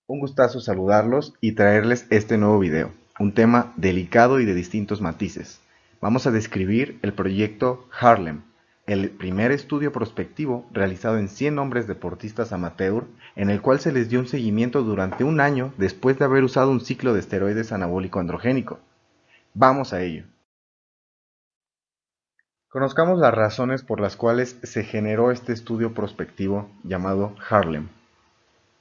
Un gustazo saludarlos y traerles este nuevo video, un tema delicado y de distintos matices. Vamos a describir el proyecto Harlem, el primer estudio prospectivo realizado en 100 hombres deportistas amateur, en el cual se les dio un seguimiento durante un año después de haber usado un ciclo de esteroides anabólico androgénico. Vamos a ello. Conozcamos las razones por las cuales se generó este estudio prospectivo llamado Harlem.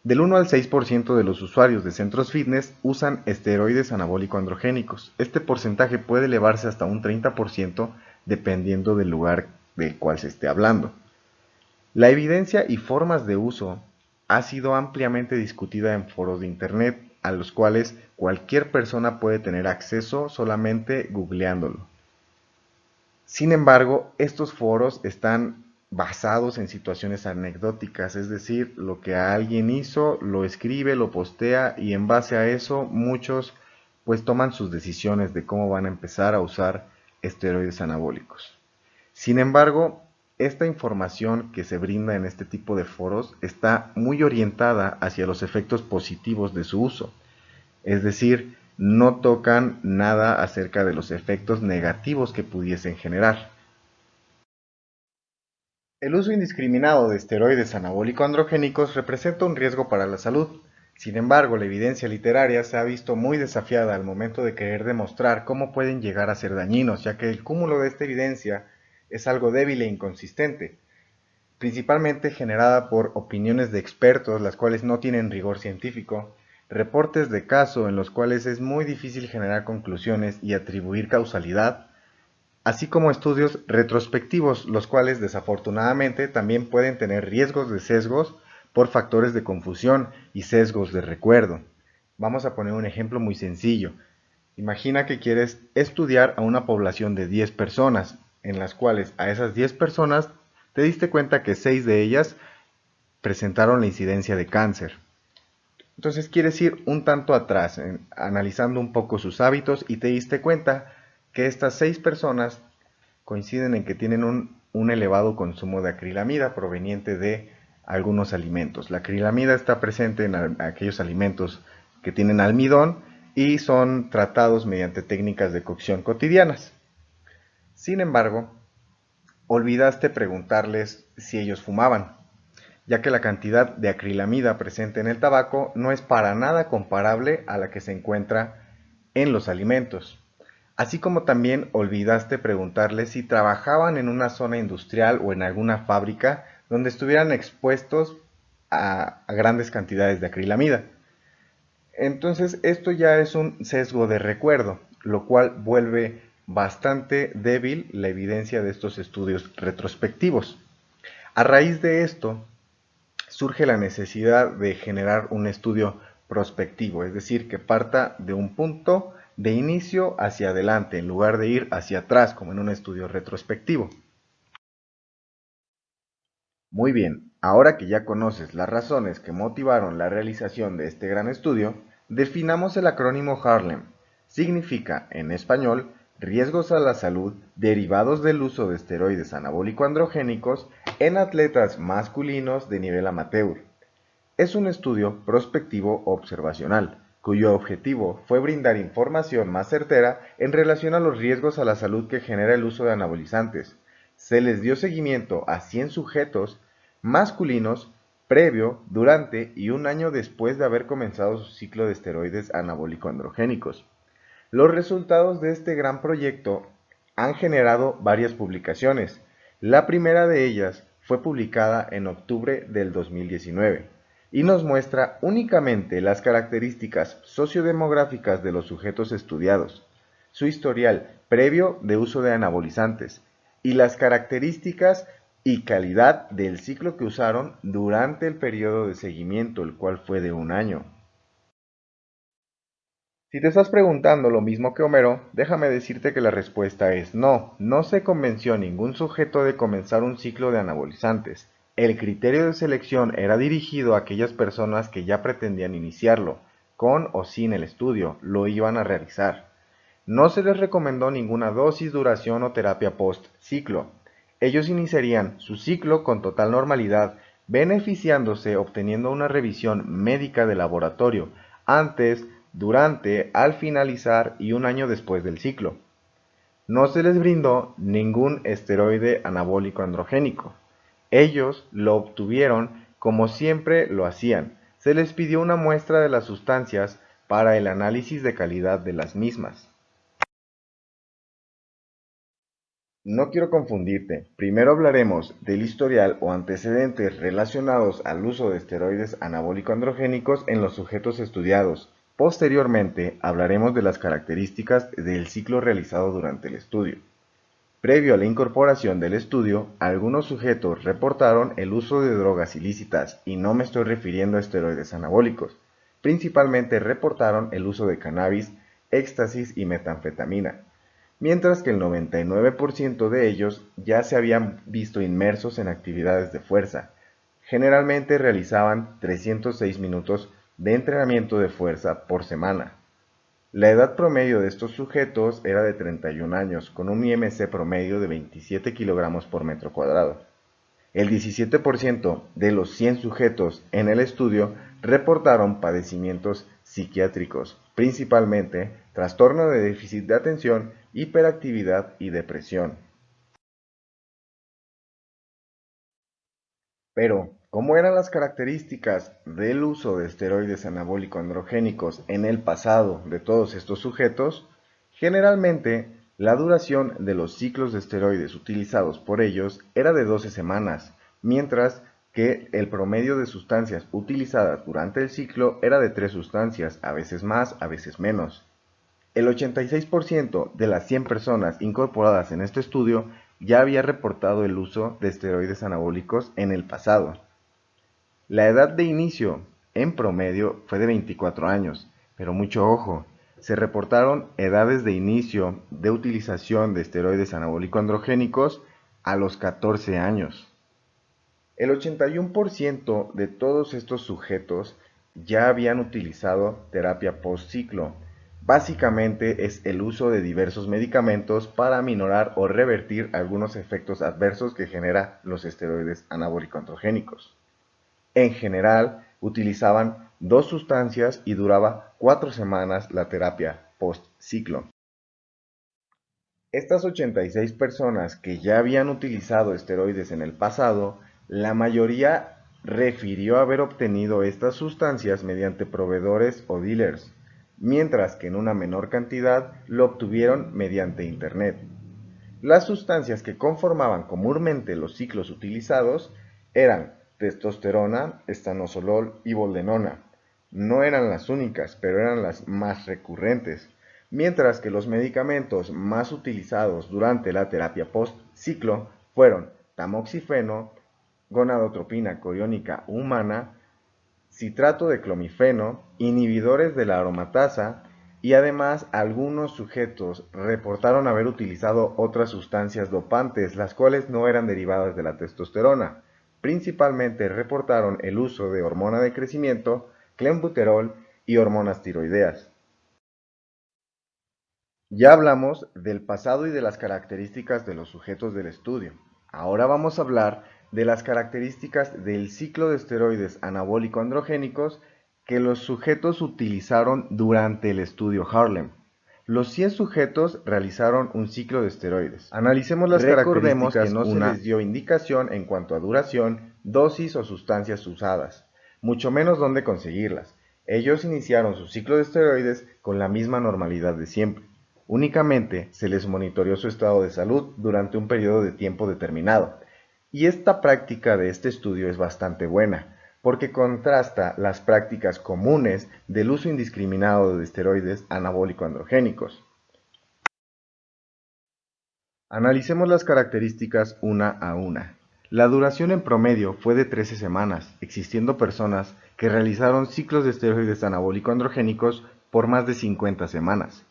Del 1 al 6% de los usuarios de centros fitness usan esteroides anabólico-androgénicos. Este porcentaje puede elevarse hasta un 30% dependiendo del lugar del cual se esté hablando. La evidencia y formas de uso ha sido ampliamente discutida en foros de internet, a los cuales cualquier persona puede tener acceso solamente googleándolo. Sin embargo, estos foros están basados en situaciones anecdóticas, es decir, lo que alguien hizo, lo escribe, lo postea y en base a eso muchos pues toman sus decisiones de cómo van a empezar a usar esteroides anabólicos. Sin embargo, esta información que se brinda en este tipo de foros está muy orientada hacia los efectos positivos de su uso. Es decir, no tocan nada acerca de los efectos negativos que pudiesen generar. El uso indiscriminado de esteroides anabólico-androgénicos representa un riesgo para la salud. Sin embargo, la evidencia literaria se ha visto muy desafiada al momento de querer demostrar cómo pueden llegar a ser dañinos, ya que el cúmulo de esta evidencia es algo débil e inconsistente, principalmente generada por opiniones de expertos, las cuales no tienen rigor científico, reportes de caso en los cuales es muy difícil generar conclusiones y atribuir causalidad, así como estudios retrospectivos, los cuales desafortunadamente también pueden tener riesgos de sesgos por factores de confusión y sesgos de recuerdo. Vamos a poner un ejemplo muy sencillo. Imagina que quieres estudiar a una población de 10 personas, en las cuales a esas 10 personas te diste cuenta que 6 de ellas presentaron la incidencia de cáncer. Entonces quieres ir un tanto atrás, analizando un poco sus hábitos y te diste cuenta que estas 6 personas coinciden en que tienen un elevado consumo de acrilamida proveniente de algunos alimentos. La acrilamida está presente en aquellos alimentos que tienen almidón y son tratados mediante técnicas de cocción cotidianas. Sin embargo, olvidaste preguntarles si ellos fumaban, ya que la cantidad de acrilamida presente en el tabaco no es para nada comparable a la que se encuentra en los alimentos. Así como también olvidaste preguntarles si trabajaban en una zona industrial o en alguna fábrica donde estuvieran expuestos a grandes cantidades de acrilamida. Entonces esto ya es un sesgo de recuerdo, lo cual vuelve bastante débil la evidencia de estos estudios retrospectivos. A raíz de esto, surge la necesidad de generar un estudio prospectivo, es decir, que parta de un punto de inicio hacia adelante, en lugar de ir hacia atrás, como en un estudio retrospectivo. Muy bien, ahora que ya conoces las razones que motivaron la realización de este gran estudio, definamos el acrónimo Harlem. Significa, en español, riesgos a la salud derivados del uso de esteroides anabólico-androgénicos en atletas masculinos de nivel amateur. Es un estudio prospectivo observacional, cuyo objetivo fue brindar información más certera en relación a los riesgos a la salud que genera el uso de anabolizantes. Se les dio seguimiento a 100 sujetos masculinos previo, durante y un año después de haber comenzado su ciclo de esteroides anabólico-androgénicos. Los resultados de este gran proyecto han generado varias publicaciones. La primera de ellas fue publicada en octubre del 2019 y nos muestra únicamente las características sociodemográficas de los sujetos estudiados, su historial previo de uso de anabolizantes y las características y calidad del ciclo que usaron durante el periodo de seguimiento, el cual fue de un año. Si te estás preguntando lo mismo que Homero, déjame decirte que la respuesta es no, no se convenció a ningún sujeto de comenzar un ciclo de anabolizantes. El criterio de selección era dirigido a aquellas personas que ya pretendían iniciarlo, con o sin el estudio, lo iban a realizar. No se les recomendó ninguna dosis, duración o terapia post-ciclo. Ellos iniciarían su ciclo con total normalidad beneficiándose obteniendo una revisión médica de laboratorio antes, durante, al finalizar y un año después del ciclo. No se les brindó ningún esteroide anabólico androgénico. Ellos lo obtuvieron como siempre lo hacían. Se les pidió una muestra de las sustancias para el análisis de calidad de las mismas. No quiero confundirte. Primero hablaremos del historial o antecedentes relacionados al uso de esteroides anabólico-androgénicos en los sujetos estudiados. Posteriormente hablaremos de las características del ciclo realizado durante el estudio. Previo a la incorporación del estudio, algunos sujetos reportaron el uso de drogas ilícitas, y no me estoy refiriendo a esteroides anabólicos. Principalmente reportaron el uso de cannabis, éxtasis y metanfetamina, mientras que el 99% de ellos ya se habían visto inmersos en actividades de fuerza. Generalmente realizaban 306 minutos de entrenamiento de fuerza por semana. La edad promedio de estos sujetos era de 31 años, con un IMC promedio de 27 kilogramos por metro cuadrado. El 17% de los 100 sujetos en el estudio reportaron padecimientos psiquiátricos, principalmente trastorno de déficit de atención, hiperactividad y depresión. Pero, ¿cómo eran las características del uso de esteroides anabólico-androgénicos en el pasado de todos estos sujetos? Generalmente, la duración de los ciclos de esteroides utilizados por ellos era de 12 semanas, mientras que el promedio de sustancias utilizadas durante el ciclo era de 3 sustancias, a veces más, a veces menos. El 86% de las 100 personas incorporadas en este estudio ya había reportado el uso de esteroides anabólicos en el pasado. La edad de inicio, en promedio, fue de 24 años, pero mucho ojo, se reportaron edades de inicio de utilización de esteroides anabólico-androgénicos a los 14 años. El 81% de todos estos sujetos ya habían utilizado terapia post-ciclo. Básicamente es el uso de diversos medicamentos para aminorar o revertir algunos efectos adversos que generan los esteroides anabólico-androgénicos. En general, utilizaban 2 sustancias y duraba 4 semanas la terapia post-ciclo. Estas 86 personas que ya habían utilizado esteroides en el pasado, la mayoría refirió haber obtenido estas sustancias mediante proveedores o dealers, mientras que en una menor cantidad lo obtuvieron mediante Internet. Las sustancias que conformaban comúnmente los ciclos utilizados eran testosterona, estanozolol y boldenona. No eran las únicas, pero eran las más recurrentes, mientras que los medicamentos más utilizados durante la terapia post-ciclo fueron tamoxifeno, gonadotropina coriónica humana, citrato de clomifeno, inhibidores de la aromatasa, y además algunos sujetos reportaron haber utilizado otras sustancias dopantes, las cuales no eran derivadas de la testosterona. Principalmente reportaron el uso de hormona de crecimiento, clenbuterol y hormonas tiroideas. Ya hablamos del pasado y de las características de los sujetos del estudio. Ahora vamos a hablar de las características del ciclo de esteroides anabólico-androgénicos que los sujetos utilizaron durante el estudio Harlem. Los 100 sujetos realizaron un ciclo de esteroides. Analicemos las características. Que no se les dio indicación en cuanto a duración, dosis o sustancias usadas, mucho menos dónde conseguirlas. Ellos iniciaron su ciclo de esteroides con la misma normalidad de siempre. Únicamente se les monitoreó su estado de salud durante un periodo de tiempo determinado. Y esta práctica de este estudio es bastante buena, porque contrasta las prácticas comunes del uso indiscriminado de esteroides anabólico-androgénicos. Analicemos las características una a una. La duración en promedio fue de 13 semanas, existiendo personas que realizaron ciclos de esteroides anabólico-androgénicos por más de 50 semanas.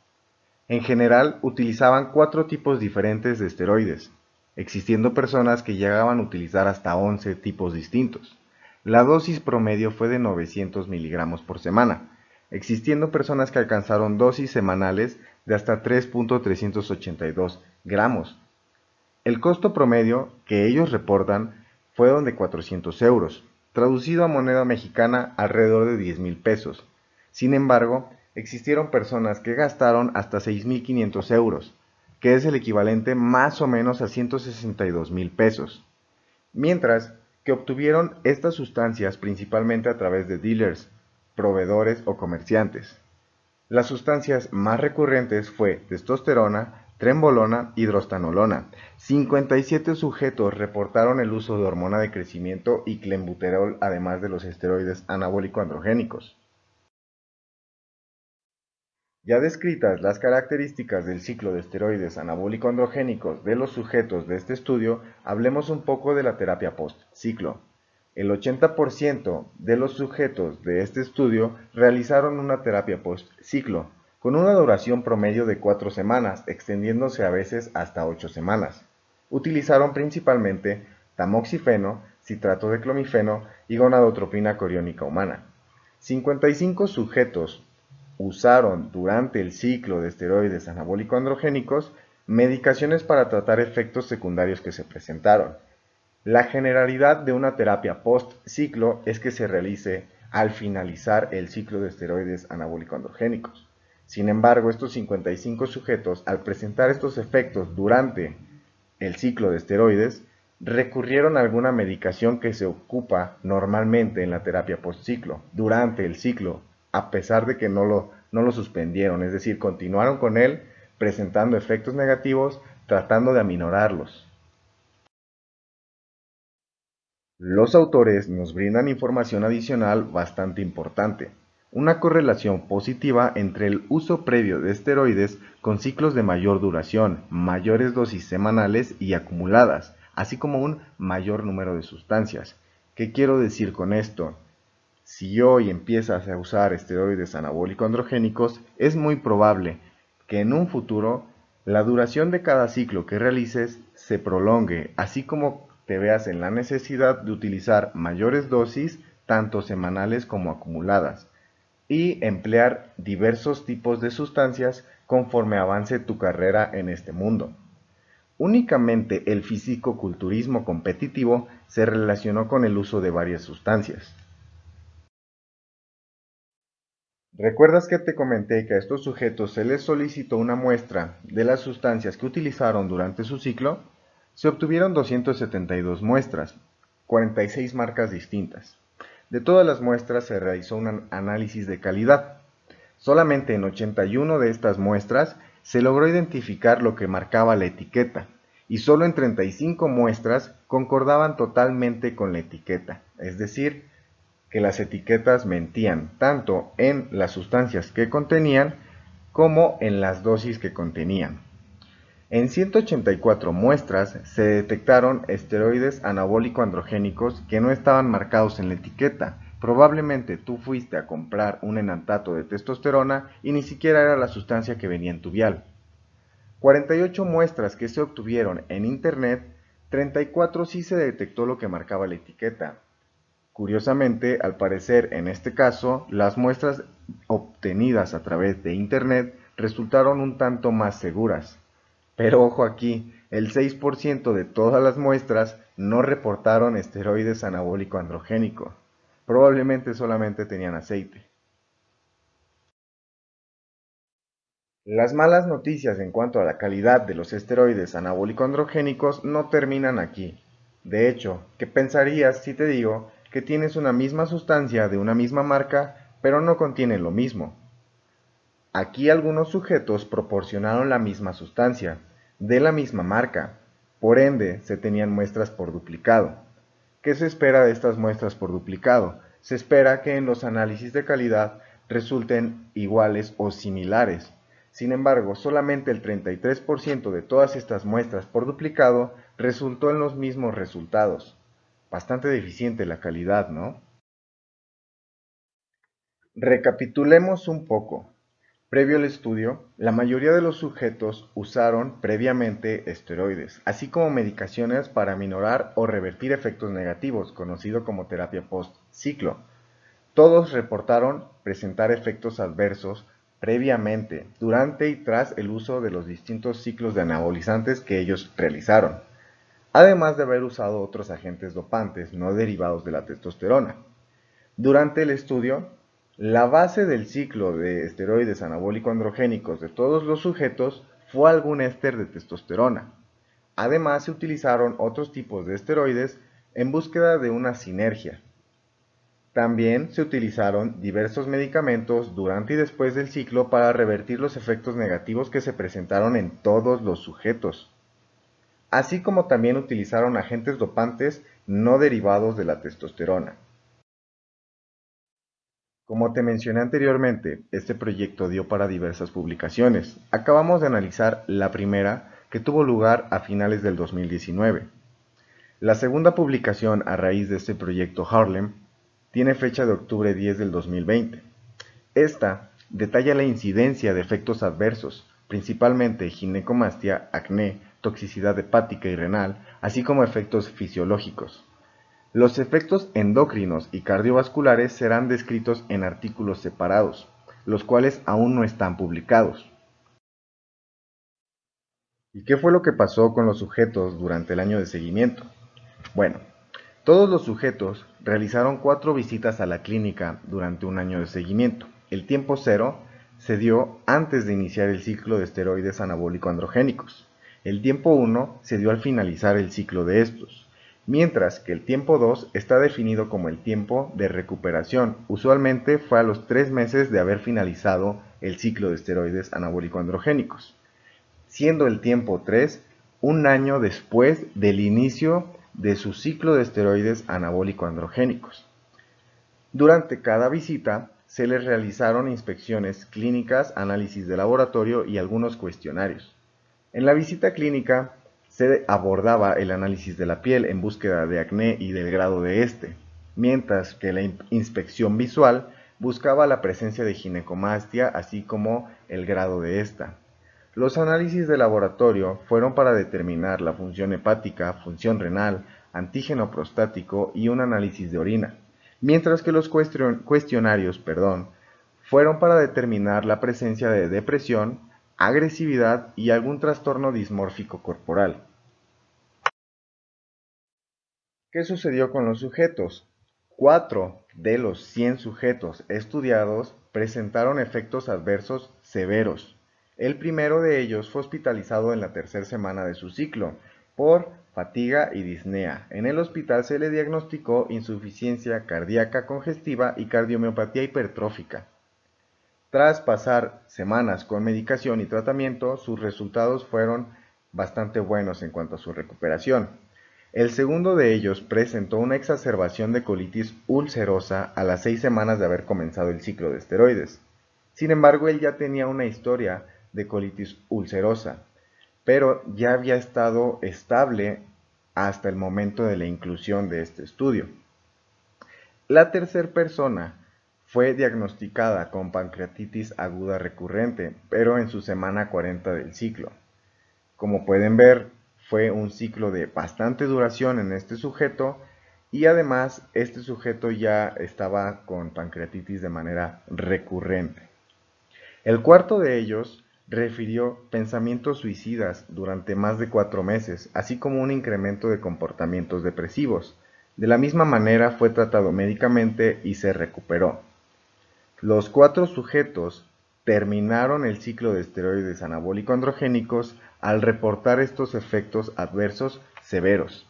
En general, utilizaban 4 tipos diferentes de esteroides, existiendo personas que llegaban a utilizar hasta 11 tipos distintos. La dosis promedio fue de 900 miligramos por semana, existiendo personas que alcanzaron dosis semanales de hasta 3.382 gramos. El costo promedio que ellos reportan fueron de 400 euros, traducido a moneda mexicana alrededor de 10,000 pesos. Sin embargo, existieron personas que gastaron hasta 6,500 euros, que es el equivalente más o menos a 162,000 pesos, mientras que obtuvieron estas sustancias principalmente a través de dealers, proveedores o comerciantes. Las sustancias más recurrentes fue testosterona, trenbolona y drostanolona. 57 sujetos reportaron el uso de hormona de crecimiento y clenbuterol, además de los esteroides anabólico-androgénicos. Ya descritas las características del ciclo de esteroides anabólico-androgénicos de los sujetos de este estudio, hablemos un poco de la terapia post-ciclo. El 80% de los sujetos de este estudio realizaron una terapia post-ciclo, con una duración promedio de 4 semanas, extendiéndose a veces hasta 8 semanas. Utilizaron principalmente tamoxifeno, citrato de clomifeno y gonadotropina coriónica humana. 55 sujetos usaron durante el ciclo de esteroides anabólico-androgénicos medicaciones para tratar efectos secundarios que se presentaron. La generalidad de una terapia post-ciclo es que se realice al finalizar el ciclo de esteroides anabólico-androgénicos. Sin embargo, estos 55 sujetos, al presentar estos efectos durante el ciclo de esteroides, recurrieron a alguna medicación que se ocupa normalmente en la terapia post-ciclo, durante el ciclo, a pesar de que no lo suspendieron, es decir, continuaron con él presentando efectos negativos, tratando de aminorarlos. Los autores nos brindan información adicional bastante importante, una correlación positiva entre el uso previo de esteroides con ciclos de mayor duración, mayores dosis semanales y acumuladas, así como un mayor número de sustancias. ¿Qué quiero decir con esto? Si hoy empiezas a usar esteroides anabólico-androgénicos, es muy probable que en un futuro la duración de cada ciclo que realices se prolongue, así como te veas en la necesidad de utilizar mayores dosis, tanto semanales como acumuladas, y emplear diversos tipos de sustancias conforme avance tu carrera en este mundo. Únicamente el fisicoculturismo competitivo se relacionó con el uso de varias sustancias. ¿Recuerdas que te comenté que a estos sujetos se les solicitó una muestra de las sustancias que utilizaron durante su ciclo? Se obtuvieron 272 muestras, 46 marcas distintas. De todas las muestras se realizó un análisis de calidad. Solamente en 81 de estas muestras se logró identificar lo que marcaba la etiqueta, y solo en 35 muestras concordaban totalmente con la etiqueta, es decir, que las etiquetas mentían tanto en las sustancias que contenían como en las dosis que contenían. En 184 muestras se detectaron esteroides anabólico-androgénicos que no estaban marcados en la etiqueta. Probablemente tú fuiste a comprar un enantato de testosterona y ni siquiera era la sustancia que venía en tu vial. 48 muestras que se obtuvieron en internet, 34 sí se detectó lo que marcaba la etiqueta. Curiosamente, al parecer, en este caso, las muestras obtenidas a través de Internet resultaron un tanto más seguras. Pero ojo aquí, el 6% de todas las muestras no reportaron esteroides anabólico androgénico. Probablemente solamente tenían aceite. Las malas noticias en cuanto a la calidad de los esteroides anabólico-androgénicos no terminan aquí. De hecho, ¿qué pensarías si te digo que tienes una misma sustancia de una misma marca, pero no contienen lo mismo? Aquí algunos sujetos proporcionaron la misma sustancia, de la misma marca, por ende se tenían muestras por duplicado. ¿Qué se espera de estas muestras por duplicado? Se espera que en los análisis de calidad resulten iguales o similares. Sin embargo, solamente el 33% de todas estas muestras por duplicado resultó en los mismos resultados. Bastante deficiente la calidad, ¿no? Recapitulemos un poco. Previo al estudio, la mayoría de los sujetos usaron previamente esteroides, así como medicaciones para minorar o revertir efectos negativos, conocido como terapia post-ciclo. Todos reportaron presentar efectos adversos previamente, durante y tras el uso de los distintos ciclos de anabolizantes que ellos realizaron. además de haber usado otros agentes dopantes no derivados de la testosterona. Durante el estudio, la base del ciclo de esteroides anabólico-androgénicos de todos los sujetos fue algún éster de testosterona. Además, se utilizaron otros tipos de esteroides en búsqueda de una sinergia. También se utilizaron diversos medicamentos durante y después del ciclo para revertir los efectos negativos que se presentaron en todos los sujetos, así como también utilizaron agentes dopantes no derivados de la testosterona. Como te mencioné anteriormente, este proyecto dio para diversas publicaciones. Acabamos de analizar la primera, que tuvo lugar a finales del 2019. La segunda publicación a raíz de este proyecto Harlem tiene fecha de octubre 10 del 2020. Esta detalla la incidencia de efectos adversos, principalmente ginecomastia, acné, toxicidad hepática y renal, así como efectos fisiológicos. Los efectos endocrinos y cardiovasculares serán descritos en artículos separados, los cuales aún no están publicados. ¿Y qué fue lo que pasó con los sujetos durante el año de seguimiento? Bueno, todos los sujetos realizaron 4 visitas a la clínica durante un año de seguimiento. El tiempo cero se dio antes de iniciar el ciclo de esteroides anabólico-androgénicos. El tiempo 1 se dio al finalizar el ciclo de estos, mientras que el tiempo 2 está definido como el tiempo de recuperación. Usualmente fue a los 3 meses de haber finalizado el ciclo de esteroides anabólico-androgénicos, siendo el tiempo 3 un año después del inicio de su ciclo de esteroides anabólico-androgénicos. Durante cada visita se les realizaron inspecciones clínicas, análisis de laboratorio y algunos cuestionarios. En la visita clínica se abordaba el análisis de la piel en búsqueda de acné y del grado de este, mientras que la inspección visual buscaba la presencia de ginecomastia así como el grado de esta. Los análisis de laboratorio fueron para determinar la función hepática, función renal, antígeno prostático y un análisis de orina, mientras que los cuestionarios fueron para determinar la presencia de depresión, agresividad y algún trastorno dismórfico corporal. ¿Qué sucedió con los sujetos? 4 de los 100 sujetos estudiados presentaron efectos adversos severos. El primero de ellos fue hospitalizado en la tercera semana de su ciclo por fatiga y disnea. En el hospital se le diagnosticó insuficiencia cardíaca congestiva y cardiomiopatía hipertrófica. Tras pasar semanas con medicación y tratamiento, sus resultados fueron bastante buenos en cuanto a su recuperación. El segundo de ellos presentó una exacerbación de colitis ulcerosa a las 6 semanas de haber comenzado el ciclo de esteroides. Sin embargo, él ya tenía una historia de colitis ulcerosa, pero ya había estado estable hasta el momento de la inclusión de este estudio. La tercera persona fue diagnosticada con pancreatitis aguda recurrente, pero en su semana 40 del ciclo. Como pueden ver, fue un ciclo de bastante duración en este sujeto y además este sujeto ya estaba con pancreatitis de manera recurrente. El cuarto de ellos refirió pensamientos suicidas durante más de 4 meses, así como un incremento de comportamientos depresivos. De la misma manera fue tratado médicamente y se recuperó. Los 4 sujetos terminaron el ciclo de esteroides anabólico-androgénicos al reportar estos efectos adversos severos.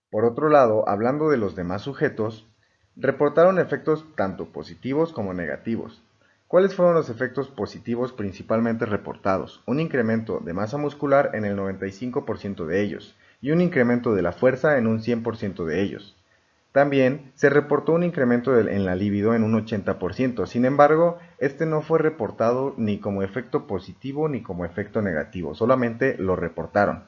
Por otro lado, hablando de los demás sujetos, reportaron efectos tanto positivos como negativos. ¿Cuáles fueron los efectos positivos principalmente reportados? Un incremento de masa muscular en el 95% de ellos y un incremento de la fuerza en un 100% de ellos. También se reportó un incremento en la libido en un 80%, sin embargo, este no fue reportado ni como efecto positivo ni como efecto negativo, solamente lo reportaron.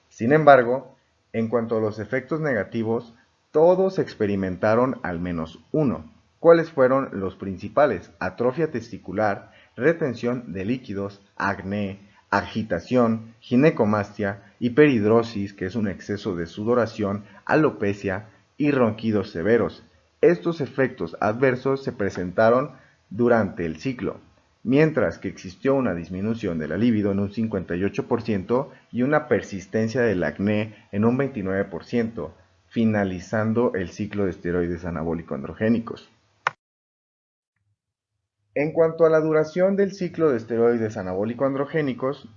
Sin embargo, en cuanto a los efectos negativos, todos experimentaron al menos uno. ¿Cuáles fueron los principales? Atrofia testicular, retención de líquidos, acné, agitación, ginecomastia, hiperhidrosis, que es un exceso de sudoración, alopecia y ronquidos severos. Estos efectos adversos se presentaron durante el ciclo. mientras que existió una disminución de la libido en un 58% y una persistencia del acné en un 29%, finalizando el ciclo de esteroides anabólico-androgénicos. En cuanto a la duración del ciclo de esteroides anabólico-androgénicos,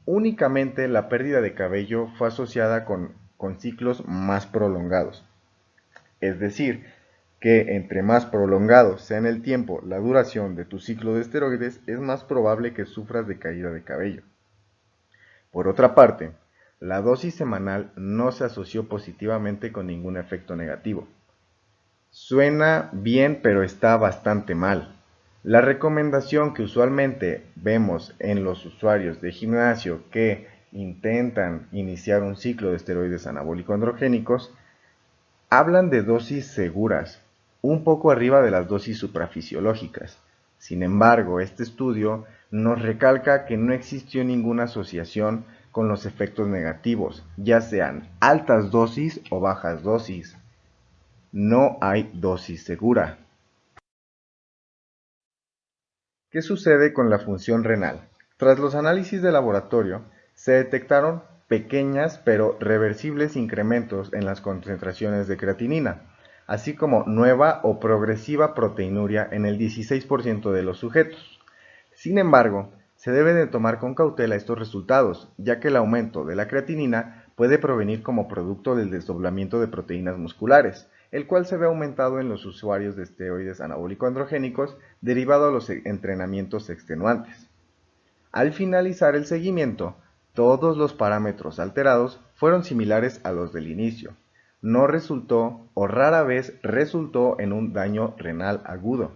únicamente la pérdida de cabello fue asociada con ciclos más prolongados. Es decir, que entre más prolongado sea en el tiempo la duración de tu ciclo de esteroides, es más probable que sufras de caída de cabello. Por otra parte, la dosis semanal no se asoció positivamente con ningún efecto negativo. Suena bien, pero está bastante mal. La recomendación que usualmente vemos en los usuarios de gimnasio que intentan iniciar un ciclo de esteroides anabólico-androgénicos hablan de dosis seguras, un poco arriba de las dosis suprafisiológicas. Sin embargo, este estudio nos recalca que no existió ninguna asociación con los efectos negativos, ya sean altas dosis o bajas dosis. No hay dosis segura. ¿Qué sucede con la función renal? Tras los análisis de laboratorio, se detectaron pequeñas pero reversibles incrementos en las concentraciones de creatinina, así como nueva o progresiva proteinuria en el 16% de los sujetos. Sin embargo, se debe de tomar con cautela estos resultados, ya que el aumento de la creatinina puede provenir como producto del desdoblamiento de proteínas musculares, el cual se ve aumentado en los usuarios de esteroides anabólico-androgénicos derivado a los entrenamientos extenuantes. Al finalizar el seguimiento, todos los parámetros alterados fueron similares a los del inicio. No resultó o rara vez resultó en un daño renal agudo.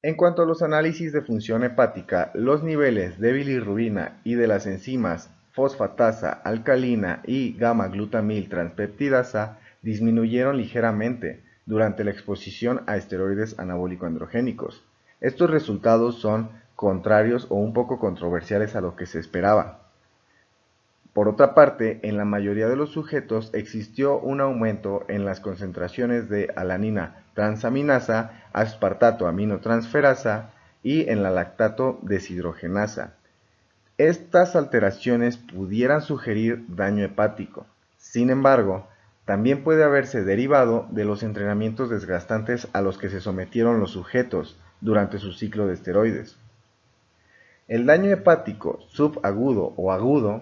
En cuanto a los análisis de función hepática, los niveles de bilirrubina y de las enzimas fosfatasa alcalina y gamma-glutamil transpeptidasa disminuyeron ligeramente durante la exposición a esteroides anabólico-androgénicos. Estos resultados son contrarios o un poco controversiales a lo que se esperaba. Por otra parte, en la mayoría de los sujetos existió un aumento en las concentraciones de alanina transaminasa, aspartato aminotransferasa y en la lactato deshidrogenasa. Estas alteraciones pudieran sugerir daño hepático. Sin embargo, también puede haberse derivado de los entrenamientos desgastantes a los que se sometieron los sujetos durante su ciclo de esteroides. El daño hepático subagudo o agudo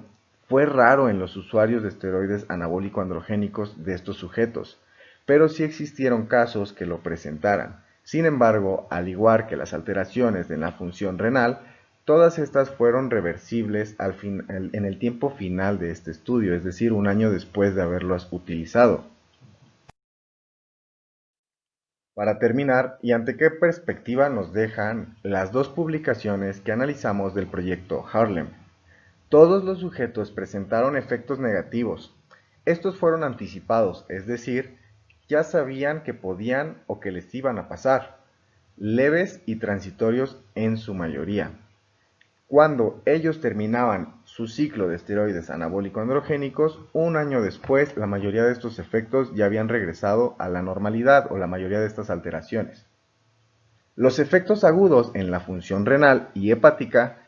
fue raro en los usuarios de esteroides anabólico-androgénicos de estos sujetos, pero sí existieron casos que lo presentaran. Sin embargo, al igual que las alteraciones en la función renal, todas estas fueron reversibles en el tiempo final de este estudio, es decir, un año después de haberlos utilizado. Para terminar, ¿y ante qué perspectiva nos dejan las dos publicaciones que analizamos del proyecto Harlem? Todos los sujetos presentaron efectos negativos. Estos fueron anticipados, es decir, ya sabían que podían o que les iban a pasar, leves y transitorios en su mayoría. Cuando ellos terminaban su ciclo de esteroides anabólico-androgénicos, un año después la mayoría de estos efectos ya habían regresado a la normalidad o la mayoría de estas alteraciones. Los efectos agudos en la función renal y hepática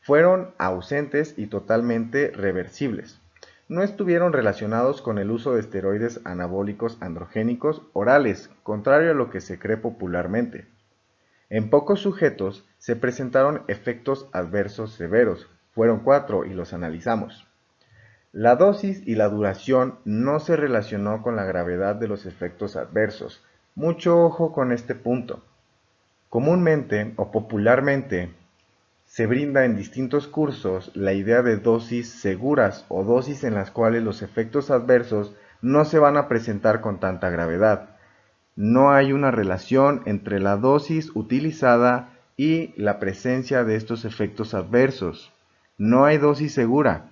fueron ausentes y totalmente reversibles. No estuvieron relacionados con el uso de esteroides anabólicos androgénicos orales, contrario a lo que se cree popularmente. En pocos sujetos se presentaron efectos adversos severos, fueron 4 y los analizamos. La dosis y la duración no se relacionó con la gravedad de los efectos adversos. Mucho ojo con este punto. Comúnmente o popularmente se brinda en distintos cursos la idea de dosis seguras o dosis en las cuales los efectos adversos no se van a presentar con tanta gravedad. No hay una relación entre la dosis utilizada y la presencia de estos efectos adversos. No hay dosis segura.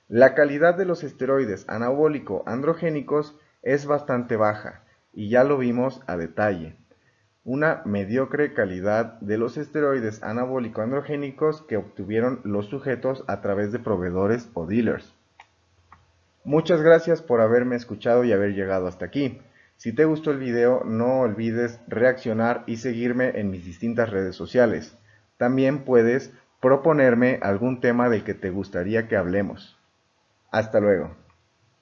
La calidad de los esteroides anabólico-androgénicos es bastante baja, y ya lo vimos a detalle. Una mediocre calidad de los esteroides anabólico-androgénicos que obtuvieron los sujetos a través de proveedores o dealers. Muchas gracias por haberme escuchado y haber llegado hasta aquí. Si te gustó el video, no olvides reaccionar y seguirme en mis distintas redes sociales. También puedes proponerme algún tema del que te gustaría que hablemos. Hasta luego.